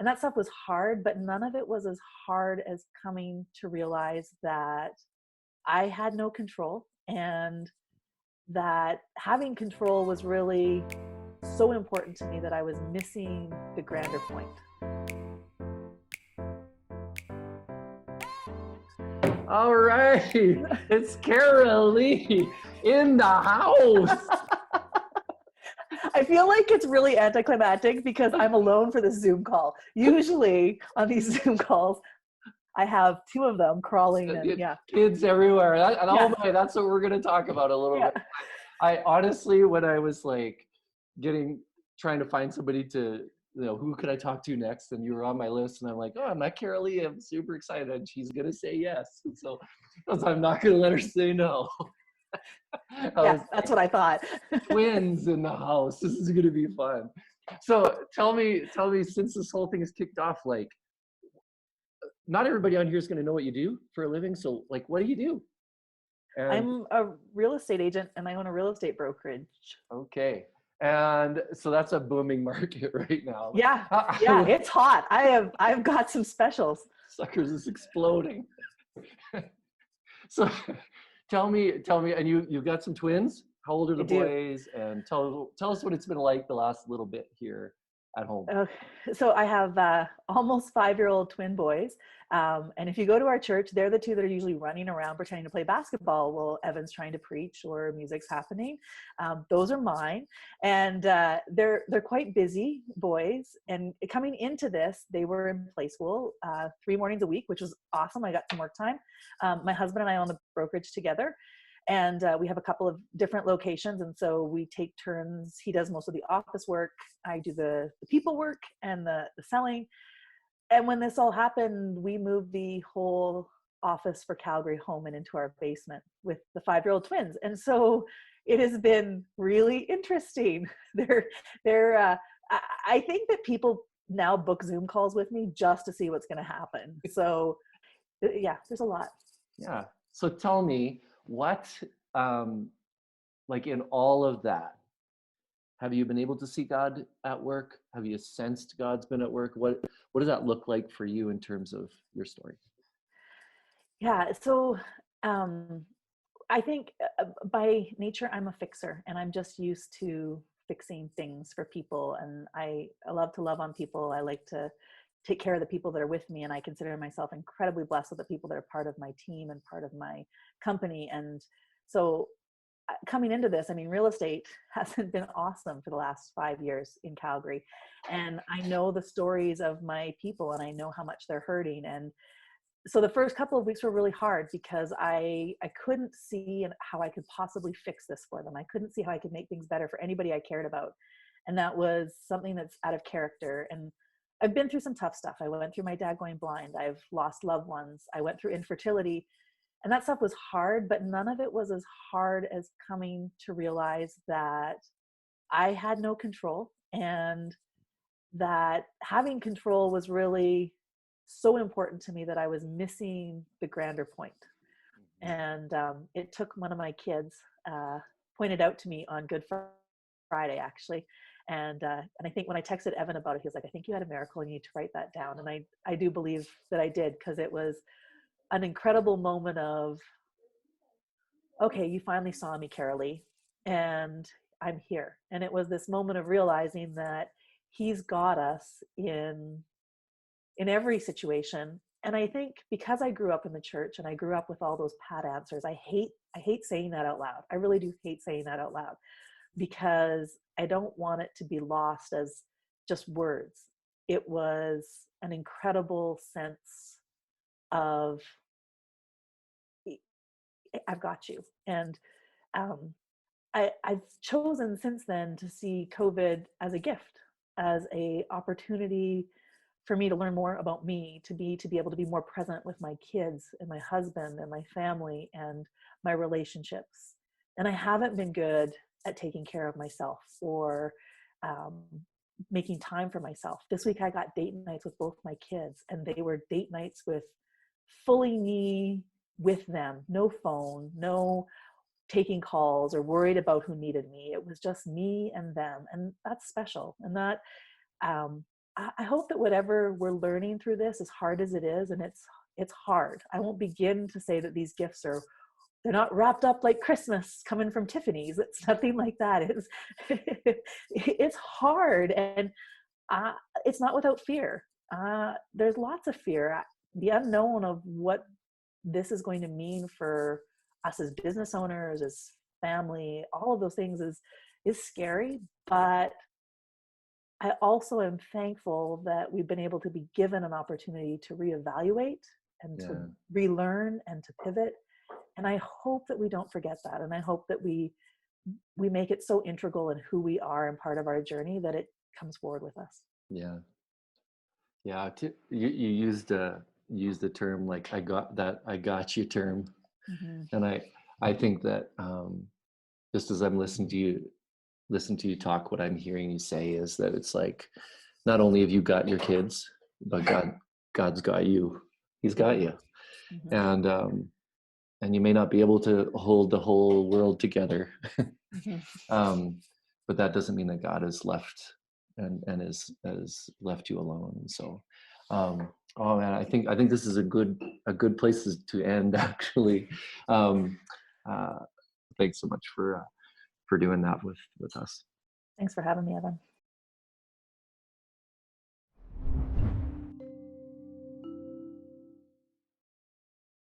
And that stuff was hard, but none of it was as hard as coming to realize that I had no control, and that having control was really so important to me that I was missing the grander point. All right, it's Karalee in the house. I feel like it's really anticlimactic because I'm alone for this Zoom call. Usually on these Zoom calls, I have two of them crawling and Kids everywhere. Yeah. Oh my, that's what we're going to talk about a little bit. I honestly, when I was like trying to find somebody to, who could I talk to next? And you were on my list, and I'm like, oh, I met Karalee. I'm super excited. And she's going to say yes. And so I'm not going to let her say no. Yeah, that's what I thought. Twins in the house. This is going to be fun. So tell me, since this whole thing is kicked off, like, not everybody on here is going to know what you do for a living. So like, what do you do? And I'm a real estate agent, and I own a real estate brokerage. Okay. And so that's a booming market right now. Yeah, it's hot. I've got some specials. Suckers is exploding. So tell me, and you've got some twins. How old are the boys? And tell us what it's been like the last little bit here at home. Okay. So I have almost 5-year-old twin boys. And if you go to our church, they're the two that are usually running around pretending to play basketball while Evan's trying to preach or music's happening. Those are mine. And they're quite busy boys. And coming into this, they were in play school 3 mornings a week, which was awesome. I got some work time. My husband and I own the brokerage together. And we have a couple of different locations. And so we take turns. He does most of the office work. I do the people work and the selling. And when this all happened, we moved the whole office for Calgary home and into our basement with the 5-year-old twins. And so it has been really interesting. I think that people now book Zoom calls with me just to see what's going to happen. So yeah, there's a lot. Yeah. So tell me, what, like in all of that, have you been able to see God at work? Have you sensed God's been at work? What does that look like for you in terms of your story? Yeah. So I think by nature, I'm a fixer, and I'm just used to fixing things for people. And I love to love on people. I like to take care of the people that are with me. And I consider myself incredibly blessed with the people that are part of my team and part of my company. And so coming into this, I mean, real estate hasn't been awesome for the last 5 years in Calgary. And I know the stories of my people, and I know how much they're hurting. And so the first couple of weeks were really hard because I couldn't see how I could possibly fix this for them. I couldn't see how I could make things better for anybody I cared about. And that was something that's out of character. And I've been through some tough stuff. I went through my dad going blind. I've lost loved ones. I went through infertility. And that stuff was hard, but none of it was as hard as coming to realize that I had no control, and that having control was really so important to me that I was missing the grander point. And it took one of my kids pointed out to me on Good Friday, actually. And I think when I texted Evan about it, he was like, I think you had a miracle and you need to write that down. And I do believe that I did, because it was an incredible moment of, okay, you finally saw me, Karalee, and I'm here. And it was this moment of realizing that he's got us in every situation. And I think because I grew up in the church and I grew up with all those pat answers, I hate saying that out loud. I really do hate saying that out loud, because I don't want it to be lost as just words. It was an incredible sense of, I've got you. And I've chosen since then to see COVID as a gift, as a opportunity for me to learn more about me, to be able to be more present with my kids and my husband and my family and my relationships. And I haven't been good at taking care of myself or making time for myself. This week I got date nights with both my kids, and they were date nights with fully me with them. No phone, no taking calls or worried about who needed me. It was just me and them. And that's special. And that I hope that whatever we're learning through this, as hard as it is, and it's hard. I won't begin to say that these gifts are, they're not wrapped up like Christmas coming from Tiffany's. It's nothing like that. It's hard, and it's not without fear. There's lots of fear. The unknown of what this is going to mean for us as business owners, as family, all of those things is scary. But I also am thankful that we've been able to be given an opportunity to reevaluate and to Yeah. relearn and to pivot. And I hope that we don't forget that. And I hope that we make it so integral in who we are and part of our journey that it comes forward with us. Yeah. Yeah. You used the term like I got you term. Mm-hmm. And I think that just as I'm listening to you talk, what I'm hearing you say is that it's like, not only have you got your kids, but God's got you. He's got you. Mm-hmm. And you may not be able to hold the whole world together. Mm-hmm. But that doesn't mean that God has left and has left you alone. And so oh man, I think this is a good place to end actually. um, uh, Thanks so much for doing that with us. Thanks for having me, Evan.